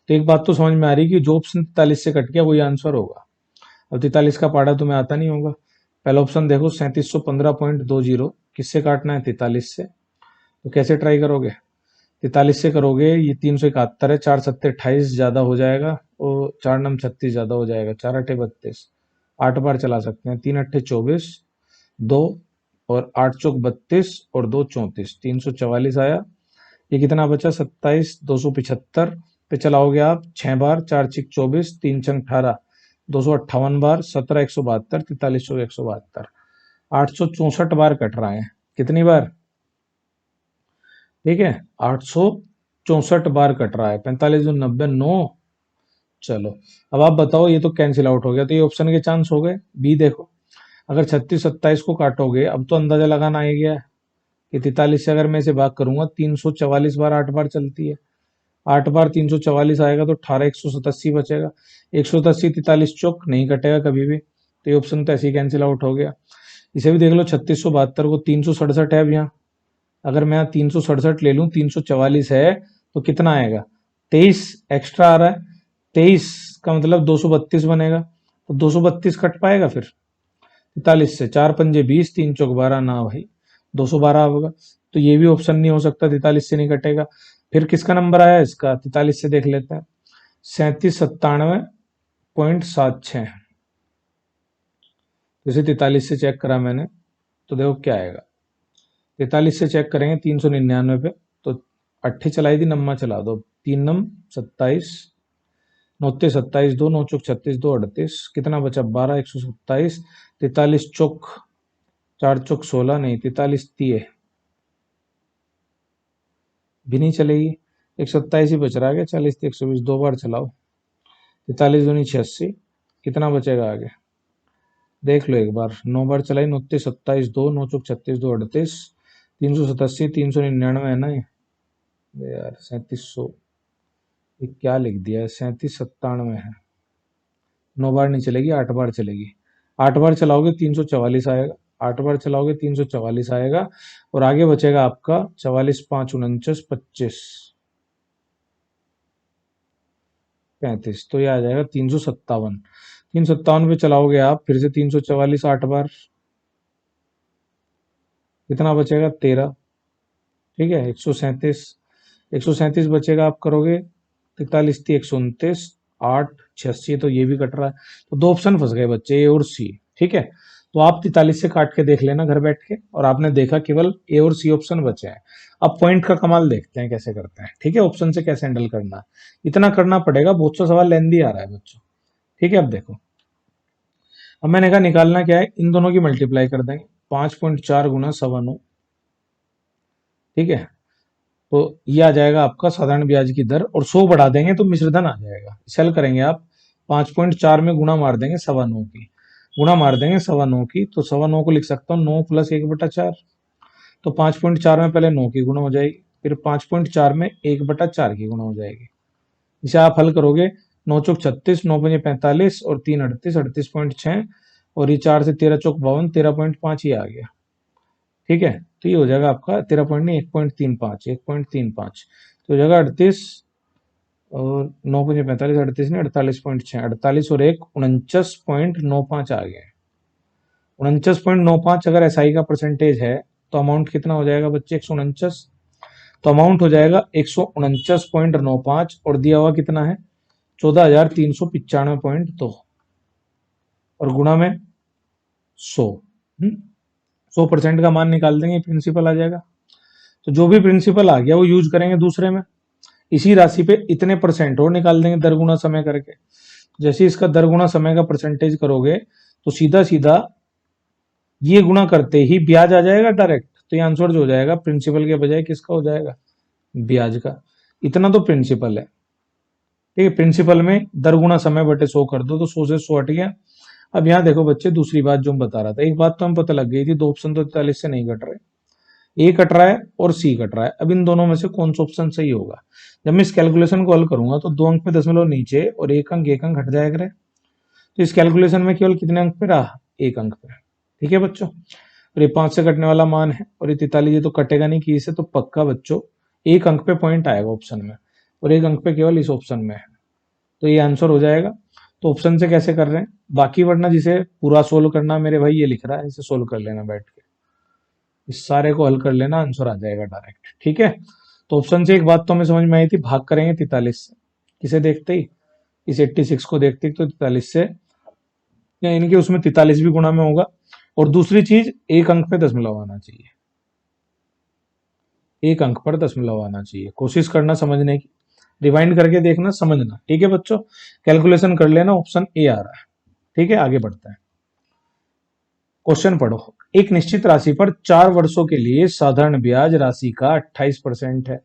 तो एक बात तो समझ में आ रही कि जो ऑप्शन 43 से कट गया वही आंसर होगा। अब 43 का पाड़ा तुम्हें आता नहीं होगा। पहला ऑप्शन देखो 3715.20, किससे काटना है? 43 से। तो कैसे ट्राई करोगे? 43 से करोगे, ये 371 है, 4 सत्ते 28 ज्यादा हो जाएगा और 4 नम 36 ज्यादा हो जाएगा, 4 अट्ठे 32, 8 बार चला सकते हैं, 3 अट्ठे 24, 2 और 8 चौक 32 और 2 34, 344 आया। ये कितना बचा? 27, 275 पे चलाओगे आप 6 बार, 4 चिक 24, 3 छंग 18, 258 बार, 17 172, 43 चौक 172, 864 बार कट रहा है। कितनी बार? ठीक है, 864 बार कट रहा है। 45 दूनी 90, 9। चलो, अब आप बताओ, ये तो कैंसिल आउट हो गया, तो ये ऑप्शन के चांस हो गए। बी देखो, अगर 36 27 को काटोगे, अब तो अंदाजा लगाना आ गया है कि 43 से अगर मैं इसे भाग करूंगा, 344 बार 8 बार चलती है, 8 बार 344 आएगा तो 18 187 बचेगा। 187 43 चौक नहीं कटेगा कभी भी, तो ये ऑप्शन तो ऐसे ही कैंसिल आउट हो गया। इसे भी देख लो, 3672 को 367 है अब यहाँ, अगर मैं यहाँ 367 ले लूं, 344 है तो कितना आएगा? 23 एक्स्ट्रा आ रहा है, 23 का मतलब 232 बनेगा, तो 232 कट पाएगा फिर 43 से? 4 पंजे 20, 3 चौक 12, ना भाई 212 होगा। तो ये भी ऑप्शन नहीं हो सकता, 43 से नहीं कटेगा। फिर किसका नंबर आया इसका? 43 से देख लेते हैं, 3797.76। जैसे 43 से चेक करा मैंने, तो देखो क्या आएगा। 43 से चेक करेंगे 399 पे, तो अट्ठे चलाई थी, नम्मा चला दो, 3 नम 27, नौते 27, 2 9 चौक 36, 2 38, कितना बचा? 12 127, 43 चौक 4 चौक 16, नहीं 43 तीय भी नहीं चलेगी, 127 ही बच रहा है। 40 120, 2 बार चलाओ, 43 दूनी 86, कितना बचेगा आगे देख लो एक बार। 9 बार चलाई, 29 27, 2 9 चौक 36, 2 38, 387, 399 है ना ये यार, 3700, ये क्या लिख दिया है? 3797 है। 9 बार नहीं चलेगी, 8 बार चलेगी। 8 बार चलाओगे 344 आएगा, 8 बार चलाओगे 344 आएगा, और आगे बचेगा आपका 44 5 49 25 35, तो ये आ जाएगा 357। 357 पे चलाओगे आप फिर से 344 8 बार, कितना बचेगा? 13। ठीक है, 137, 137 बचेगा, आप करोगे 43 थी 129, 8 86, तो ये भी कट रहा है। तो दो ऑप्शन फंस गए बच्चे, ए और सी। ठीक है, तो आप 43 से काट के देख लेना घर बैठ के, और आपने देखा केवल ए और सी ऑप्शन बचे हैं। अब पॉइंट का कमाल देखते हैं कैसे करते हैं, ठीक है, ऑप्शन से कैसे हैंडल करना है। इतना करना पड़ेगा, बहुत सा सवाल लेंदी आ रहा है बच्चों, ठीक है। अब देखो, अब मैंने कहा निकालना क्या है, इन दोनों की मल्टीप्लाई कर देंगे, 5.4 गुना 9.25, ठीक है। तो ये आ जाएगा आपका साधारण ब्याज की दर, और 100 बढ़ा देंगे तो मिश्रधन आ जाएगा। सेल करेंगे आप, 5.4 में गुणा मार देंगे 9.25 की, गुणा मार देंगे 9.25 की, तो 9.25 को लिख सकता हूँ 9 + 1/4। तो 5.4 में पहले 9 की गुणा हो जाएगी, फिर 5.4 में 1/4 की गुणा हो जाएगी। इसे आप हल करोगे, 9 चौक 36, 9 पंजे 45 और 3 38, 38.6, और ये 4 से 13 चौक 52, 13.5 ही आ गया, ठीक है। तो ये हो जाएगा आपका 13 पॉइंट नहीं, 1.35, 1.35, तो हो जाएगा 38, और 9 पंजे 45, 38 नहीं, 48.6, 48 और 1 49.95 आ गया। 49.95 अगर एसआई का परसेंटेज है तो अमाउंट कितना हो जाएगा बच्चे, 149। तो अमाउंट हो जाएगा 149.95, और दिया हुआ कितना है, 14,395.2, और गुणा में 100। 100% का मान निकाल देंगे, प्रिंसिपल आ जाएगा। तो जो भी प्रिंसिपल आ गया वो यूज करेंगे दूसरे में। इसी राशि पे इतने परसेंट और निकाल देंगे दर गुना समय करके। जैसे इसका दर गुना समय का परसेंटेज करोगे तो सीधा सीधा ये गुणा करते ही ब्याज आ जाएगा डायरेक्ट। तो ये आंसर जो हो जाएगा प्रिंसिपल के बजाय किसका हो जाएगा, ब्याज का। इतना तो प्रिंसिपल है, ठीक है। प्रिंसिपल में दर गुना समय बटे 100 कर दो तो 100 से 100 हट गया। अब यहाँ देखो बच्चे, दूसरी बात जो मैं बता रहा था, एक बात तो हमें पता लग गई थी, दो ऑप्शन तो 43 से नहीं कट रहे, ए कट रहा है और सी कट रहा है। अब इन दोनों में से कौन सा ऑप्शन सही होगा। जब मैं इस कैलकुलेशन को हल करूंगा तो 2 अंक पे दशमलव नीचे और एक अंक हट जाएगा करे। तो इस कैलकुलेशन में केवल कितने अंक पे रहा, 1 अंक पे, ठीक है बच्चों। और ये 5 से कटने वाला मान है, और ये 43 ये तो कटेगा नहीं कि इसे, तो पक्का बच्चों 1 अंक पे पॉइंट आएगा ऑप्शन में, और 1 अंक पे केवल इस ऑप्शन में है। तो ये आंसर हो जाएगा। तो ऑप्शन से कैसे कर रहे हैं बाकी, वरना जिसे पूरा सोल्व करना मेरे भाई ये लिख रहा है, इसे सोल्व कर लेना बैठ के, इस सारे को हल कर लेना, आंसर आ जाएगा डायरेक्ट, ठीक है। तो ऑप्शन से एक बात तो हमें समझ में आई थी, भाग करेंगे 43 से, किसे देखते ही, इस 86 को देखते ही, तो 43 से, या इनके उसमें 43 भी गुणा में होगा। और दूसरी चीज, 1 अंक पे दशमलव आना चाहिए, 1 अंक पर दशमलव आना चाहिए। कोशिश करना समझने की, रिवाइंड करके देखना, समझना, ठीक है बच्चों। कैलकुलेशन कर लेना, ऑप्शन ए आ रहा है, ठीक है। आगे बढ़ते हैं, क्वेश्चन पढ़ो। एक निश्चित राशि पर 4 वर्षों के लिए साधारण ब्याज राशि का 28% है,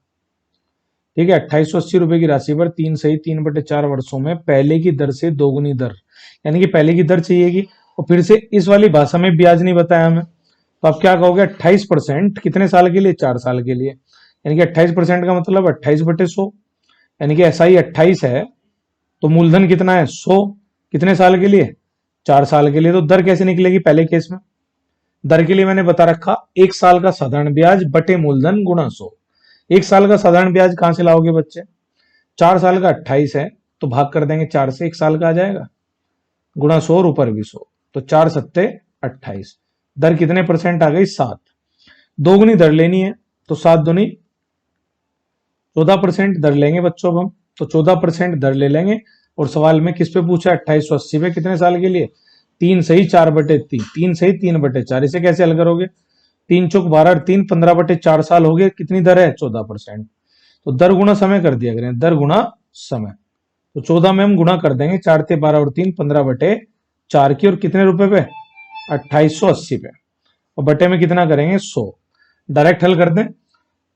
ठीक है। 2880 रुपए की राशि पर 3/3 वर्षों में पहले की दर से दोगुनी दर, यानी कि पहले की दर चाहिएगी, और फिर से इस वाली भाषा में ब्याज नहीं बताया हमें, तो आप क्या कहोगे, 28% कितने साल के लिए, 4 साल के लिए। यानी कि 28% का मतलब 28/100, यानी कि एसआई 28 है, तो मूलधन कितना है, 100, कितने साल के लिए, 4 साल के लिए। तो दर कैसे निकलेगी पहले केस में, दर के लिए मैंने बता रखा 1 साल का साधारण ब्याज बटे मूलधन गुणा 100। 1 साल का साधारण ब्याज कहां से लाओगे बच्चे, 4 साल का 28 है, तो भाग कर देंगे 4 से, 1 साल का आ जाएगा, गुणा 100 और ऊपर भी 100, तो 4 सत्ते 28। दर कितने परसेंट आ गई, 7। दोगुनी दर लेनी है, तो 7 दूनी 14% दर लेंगे बच्चों अब हम, तो 14% दर ले लेंगे। और सवाल में किस पे पूछा है, 2880 पे, कितने साल के लिए, 3 सही 4/3, 3 सही 3/4। इसे कैसे हल करोगे, 3 चौक 12, 3 15/4 साल हो गए, कितनी दर है, 14%। तो दर गुणा समय कर दिया करें, दर गुणा समय, तो 14 में हम गुणा कर देंगे, 4 ते 12 और 3 15/4 की, और कितने रुपए पे, 2880 पे, और बटे में कितना करेंगे, 100। डायरेक्ट हल कर दें,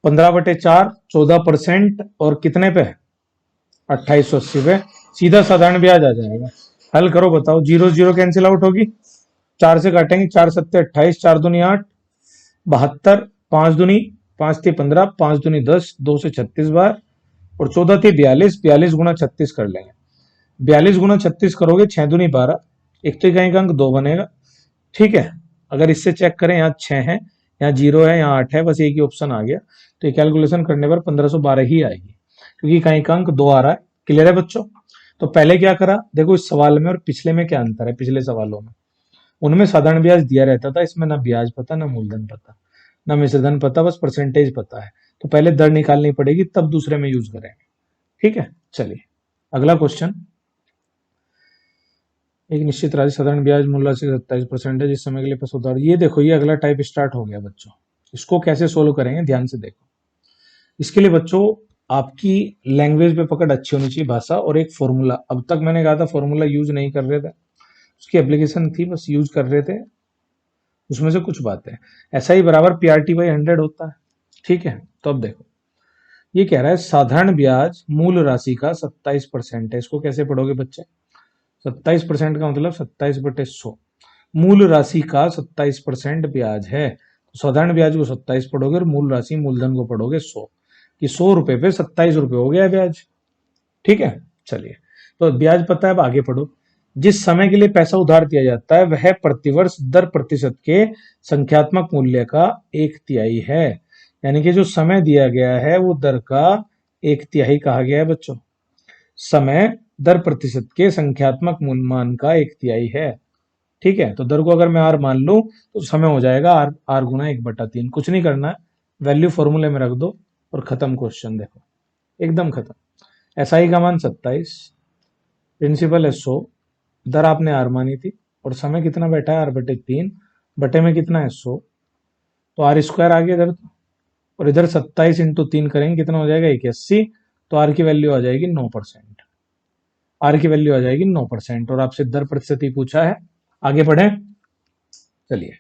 15/4, 14% और कितने पे, 2880 पे, सीधा साधारण ब्याज आ जाएगा। हल करो, बताओ, जीरो जीरो कैंसिल आउट होगी, 4 से काटेंगे, 4 सत्ते 28, 4 दूनी 8, 72, 5 दूनी 5 थी 15, 5 दूनी 10, 2 से 36 बार, और 14 थी 42, 42 गुना 36 कर लेंगे। 42 गुना 36 करोगे, 6 दूनी 12, एक तो इकाई का अंक 2 बनेगा, ठीक है। अगर इससे चेक करें, यहाँ 6 है, यहाँ 0 है, यहाँ 8 है, बस एक ही ऑप्शन आ गया, तो ये कैलकुलेशन करने पर 1512 ही आएगी, क्योंकि इकाई का अंक 2 आ रहा है। क्लियर है बच्चों। तो पहले क्या करा, देखो इस सवाल में और पिछले में क्या अंतर है, पिछले सवालों में उनमें साधारण ब्याज दिया रहता था, इसमें ना ब्याज पता, ना मूलधन पता, ना मिश्रधन पता, बस परसेंटेज पता है। तो पहले दर निकालनी पड़ेगी, तब दूसरे में यूज करेंगे, ठीक है। चलिए अगला क्वेश्चन, एक निश्चित राशि साधारण ब्याज मूल राशि 27% है जिस समय के लिए पैसा उधार। ये देखो, ये अगला टाइप स्टार्ट हो गया बच्चों। इसको कैसे सोल्व करेंगे ध्यान से देखो। इसके लिए बच्चों आपकी लैंग्वेज पे पकड़ अच्छी होनी चाहिए, भाषा, और एक फॉर्मूला। अब तक मैंने कहा था फॉर्मूला यूज नहीं कर रहे थे, उसकी एप्लीकेशन थी, बस यूज कर रहे थे। उसमें से कुछ बातें, ऐसा ही बराबर PRT/100 होता है। ठीक है, तो अब देखो, ये कह रहा है साधारण ब्याज मूल राशि का 27% है। इसको कैसे पढ़ोगे बच्चे? 27% का मतलब 27/100। मूल राशि का 27% ब्याज है, तो साधारण ब्याज को 27 पढ़ोगे और मूल राशि मूलधन को पढ़ोगे 100, कि 100 रुपए पे 27 रुपए हो गया ब्याज। ठीक है, चलिए, तो ब्याज पता है, अब आगे पढ़ो। जिस समय के लिए पैसा उधार दिया जाता है वह प्रतिवर्ष दर प्रतिशत के संख्यात्मक मूल्य का 1/3 है। यानी कि जो समय दिया गया है वो दर का 1/3 कहा गया है बच्चों। समय दर प्रतिशत के संख्यात्मक मान का 1/3 है। ठीक है, तो दर को अगर मैं आर मान लूं तो समय हो जाएगा आर गुना 1/3। कुछ नहीं करना है, वैल्यू फॉर्मूले में रख दो और खत्म क्वेश्चन। देखो, एकदम खत्म। SI का मान 27, प्रिंसिपल है 100, दर आपने आर मानी थी, और समय कितना बैठा है R/3, बटे में कितना है 100, तो R² आ गया इधर। और इधर 27 × 3 करेंगे, कितना हो जाएगा 81, तो आर की वैल्यू आ जाएगी 9%। आर की वैल्यू आ जाएगी 9%, और आपसे दर प्रतिशत ही पूछा है। आगे बढ़े, चलिए।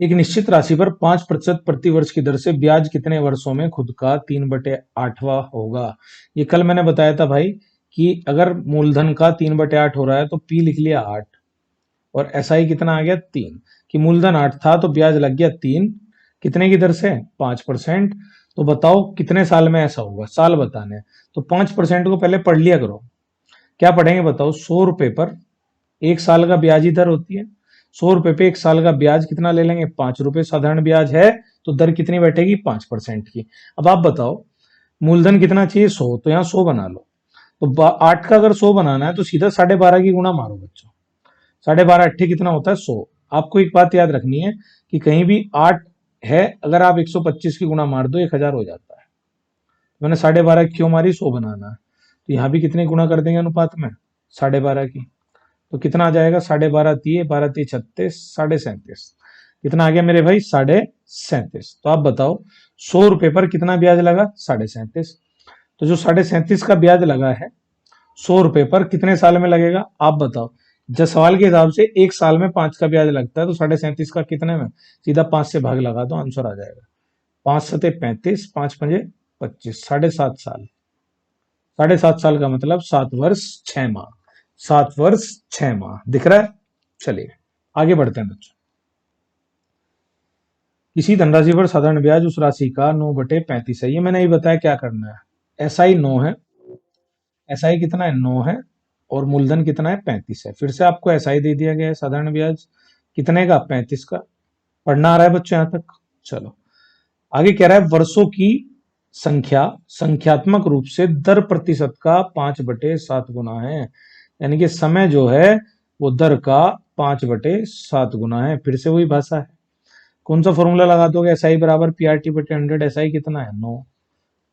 एक निश्चित राशि पर 5% प्रति वर्ष की दर से ब्याज कितने वर्षों में खुद का 3/8वां होगा? ये कल मैंने बताया था भाई, कि अगर मूलधन का 3/8 हो रहा है तो पी लिख लिया 8, और SI कितना आ गया 3, कि मूलधन 8 था तो ब्याज लग गया 3, कितने की दर से 5%। तो बताओ कितने साल में ऐसा होगा, साल बताने हैं। तो 5% को पहले पढ़ लिया करो। क्या पढ़ेंगे बताओ? 100 रुपए पर 1 साल का ब्याज ही दर होती है। 100 रुपए पे 1 साल का ब्याज कितना ले लेंगे? 5 रुपए साधारण ब्याज है, तो दर कितनी बैठेगी? 5% की। अब आप बताओ मूलधन कितना चाहिए? 100, तो यहाँ 100 बना लो। तो 8 का अगर 100 बनाना है तो सीधा 12.5 की गुणा मारो बच्चों। 12.5 अट्ठे कितना होता है? 100। आपको एक बात याद रखनी है कि कहीं भी 8 है, अगर आप 125 की गुणा मार दो 1000 हो जाता है। मैंने 12.5 क्यों मारी? 100 बनाना है। तो यहाँ भी कितनी गुणा कर देंगे अनुपात में? 12.5 की। तो कितना आ जाएगा? 12.5 दिए, 12 × 3 = 36, 37.5। कितना आ गया मेरे भाई? 37.5। तो आप बताओ 100 रुपए पर कितना ब्याज लगा? 37.5। तो जो 37.5 का ब्याज लगा है 100 रुपए पर, कितने साल में लगेगा आप बताओ? जब सवाल के हिसाब से 1 साल में 5 का ब्याज लगता है, तो 37.5 का कितने में? सीधा 5 से भाग लगा दो, आंसर आ जाएगा। 5 सते 35, 5 पंजे 25, 7.5 साल। 7.5 साल का मतलब 7 वर्ष 6 माह। 7 वर्ष 6 माह, दिख रहा है? चलिए आगे बढ़ते हैं बच्चों। किसी धनराशि पर साधारण ब्याज उस राशि का 9/35 है। ये मैंने ही बताया क्या करना है। SI 9 है, SI कितना है? 9 है, और मूलधन कितना है? 35 है। फिर से आपको SI दे दिया गया है, साधारण ब्याज कितने का? 35 का। पढ़ना आ रहा है बच्चों यहां तक? चलो आगे कह रहा है वर्षों की संख्या संख्यात्मक रूप से दर प्रतिशत का 5/7 गुना है। यानी कि समय जो है वो दर का 5/7 गुना है। फिर से वही भाषा है। कौन सा फॉर्मूला लगा दोगे? SI बराबर PRT/100। SI कितना है? 9,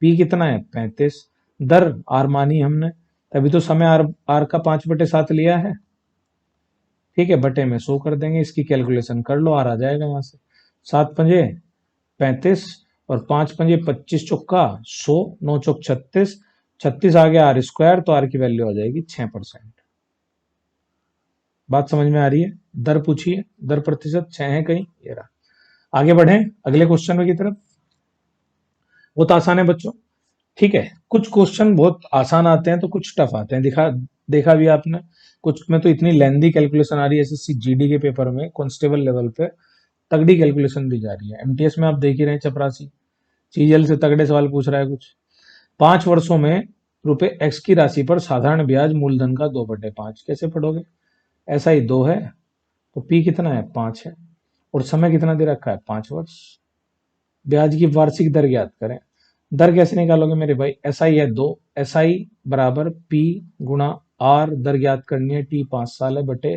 P कितना है? 35, दर आर मानी हमने, तभी तो समय आर का 5/7 लिया है। ठीक है, बटे में 100 कर देंगे, इसकी कैलकुलेशन कर लो, आर आ जाएगा यहाँ से। 7 पंजे 35, और 5 पंजे 25, चौका 100, 9 चौक 36, 36 आ गया R², तो आर की वैल्यू आ जाएगी 6%। बात समझ में आ रही है? दर पूछिए, दर प्रतिशत 6 है कहीं, ये रहा। आगे बढ़े अगले क्वेश्चन की तरफ। बहुत आसान है बच्चों। ठीक है, कुछ क्वेश्चन बहुत आसान आते हैं तो कुछ टफ आते हैं, देखा भी आपने। कुछ में तो इतनी लेंदी कैलकुलेशन आ रही है, SSC GD के पेपर में कांस्टेबल लेवल पे तगड़ी कैलकुलेशन दी जा रही है। MTS में आप देख ही रहे हैं, चपरासी CGL से तगड़े सवाल पूछ रहा है कुछ। 5 वर्षों में रुपए X की राशि पर साधारण ब्याज मूलधन का 2/5 कैसे पढ़ोगे? ऐसा ही 2 है, तो P कितना है? 5 है, और समय कितना दे रखा है? 5 वर्ष। ब्याज की वार्षिक दर ज्ञात करें। दर कैसे निकालोगे मेरे भाई? SI है 2, SI बराबर P गुणा R, दर ज्ञात करनी है, T 5 साल है, बटे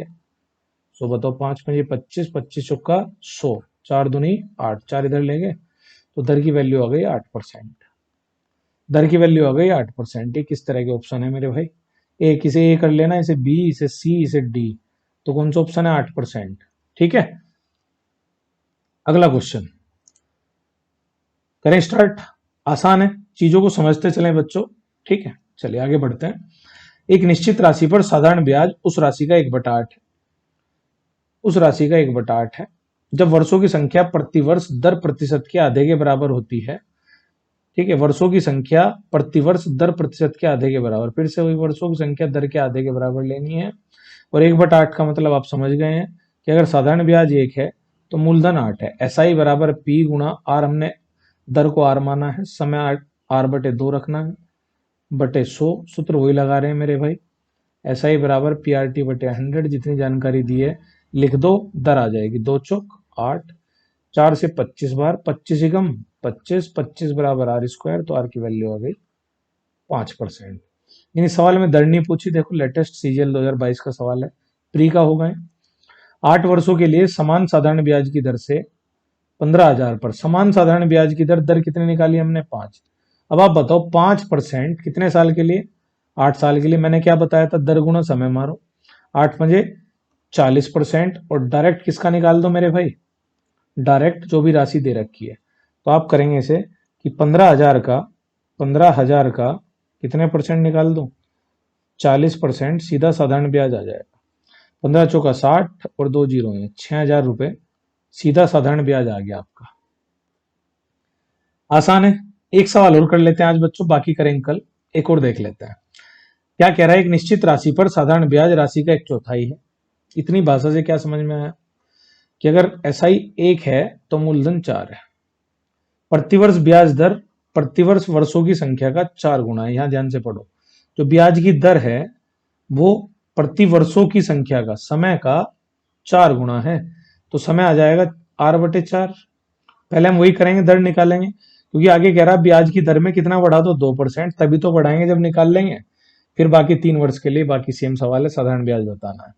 100। बताओ 5 पंजे 25, 25 चौका 100, 4 दूनी 8, 4 इधर लेंगे, तो दर की वैल्यू आ गई 8%। दर की वैल्यू आ गई 8%। ये किस तरह के ऑप्शन है मेरे भाई? एक इसे ए कर लेना, इसे बी, इसे सी, इसे डी। तो कौन सा ऑप्शन है? 8%। ठीक है, अगला क्वेश्चन करें स्टार्ट। आसान है, चीजों को समझते चलें बच्चों। ठीक है, चलिए आगे बढ़ते हैं। एक निश्चित राशि पर साधारण ब्याज उस राशि का 1/8 है। उस राशि का 1/8 है जब वर्षों की संख्या प्रतिवर्ष दर प्रतिशत के आधे के बराबर होती है। ठीक है, वर्षों की संख्या प्रतिवर्ष दर प्रतिशत के आधे के बराबर, फिर से वही वर्षों की संख्या दर के आधे के बराबर लेनी है। और 1/8 का मतलब आप समझ गए हैं कि अगर साधारण ब्याज 1 है तो मूलधन 8 है। SI बराबर P गुणा R, हमने दर को R माना है, समय R/2 रखना है, बटे 100। सूत्र वही लगा रहे हैं मेरे भाई, SI बराबर PRT/100। जितनी जानकारी दी है लिख दो, दर आ जाएगी 2 चौक 8, 4 से 25 बार, 25 एकम 25, 25 बराबर R², तो R की वैल्यू आ गई 5%। यानी सवाल में दर नहीं पूछी, देखो लेटेस्ट CGL 2022 का सवाल है, प्री का होगा। 8 वर्षों के लिए समान साधारण ब्याज की दर से 15,000 पर समान साधारण ब्याज की दर, दर कितने निकाली हमने? 5। अब आप बताओ 5% कितने साल के लिए? 8 साल के लिए। मैंने क्या बताया था? दर गुणा समय मारो, 8 पंजे 40%, और डायरेक्ट किसका निकाल दो मेरे भाई? डायरेक्ट जो भी राशि दे रखी है। तो आप करेंगे इसे कि 15,000 का कितने परसेंट निकाल दो? 40%, सीधा साधारण ब्याज आ जाएगा। 15 चौका 60 और 2 जीरो है, 6,000 रुपए सीधा साधारण ब्याज आ गया आपका। आसान है। एक सवाल और कर लेते हैं आज बच्चों, बाकी करेंगे कल। एक और देख लेते हैं क्या कह रहा है। एक निश्चित राशि पर साधारण ब्याज राशि का 1/4 है। इतनी भाषा से क्या समझ में आया कि अगर SI 1 है तो मूलधन 4 है। प्रतिवर्ष ब्याज दर प्रतिवर्ष वर्षों की संख्या का 4 गुना है। यहां ध्यान से पढ़ो, जो ब्याज की दर है वो प्रतिवर्षों की संख्या का, समय का 4 गुना है। तो समय आ जाएगा R/4। पहले हम वही करेंगे, दर निकालेंगे, क्योंकि आगे कह रहा है ब्याज की दर में कितना बढ़ा दो? 2%। तभी तो बढ़ाएंगे जब निकाल लेंगे। फिर बाकी 3 वर्ष के लिए बाकी सेम सवाल है, साधारण ब्याज बताना है।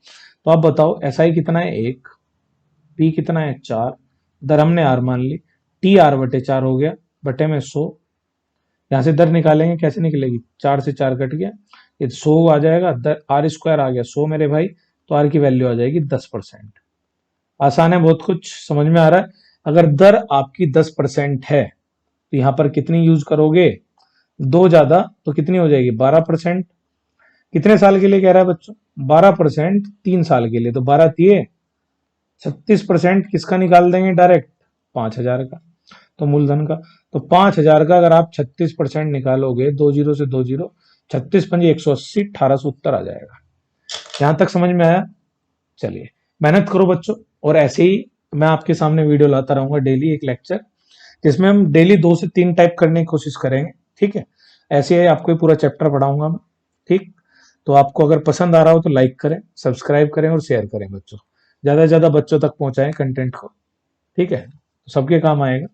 तो आप बताओ SI कितना है? 1, P कितना है? 4, दर हमने R मान ली, TR/4 हो गया, बटे में 100। यहां से दर निकालेंगे, कैसे निकलेगी? 4 से 4 कट गया, ये 100 आ जाएगा, दर R² आ गया 100 मेरे भाई, तो R की वैल्यू आ जाएगी 10%। आसान है, बहुत कुछ समझ में आ रहा है। अगर दर आपकी 10% है तो यहां पर कितनी यूज करोगे? 2 ज्यादा तो कितनी हो जाएगी? 12%। कितने साल के लिए कह रहा है बच्चों? 12%, 3 साल के लिए, तो 12 तिये 36%। किसका निकाल देंगे? डायरेक्ट 5,000 का, तो मूलधन का। तो 5,000 का अगर आप 36% निकालोगे, 2 जीरो से 2 जीरो, 36 पंजे 180, 1,800 उत्तर आ जाएगा। यहां तक समझ में आया? चलिए मेहनत करो बच्चों, और ऐसे ही मैं आपके सामने वीडियो लाता रहूंगा डेली, एक लेक्चर, जिसमें हम डेली 2 से 3 टाइप करने की कोशिश करेंगे। ठीक है, ऐसे ही आपको पूरा चैप्टर पढ़ाऊंगा मैं। ठीक, तो आपको अगर पसंद आ रहा हो तो लाइक करें, सब्सक्राइब करें और शेयर करें बच्चों। ज्यादा से ज्यादा बच्चों तक पहुंचाएं कंटेंट को। ठीक है, तो सबके काम आएगा।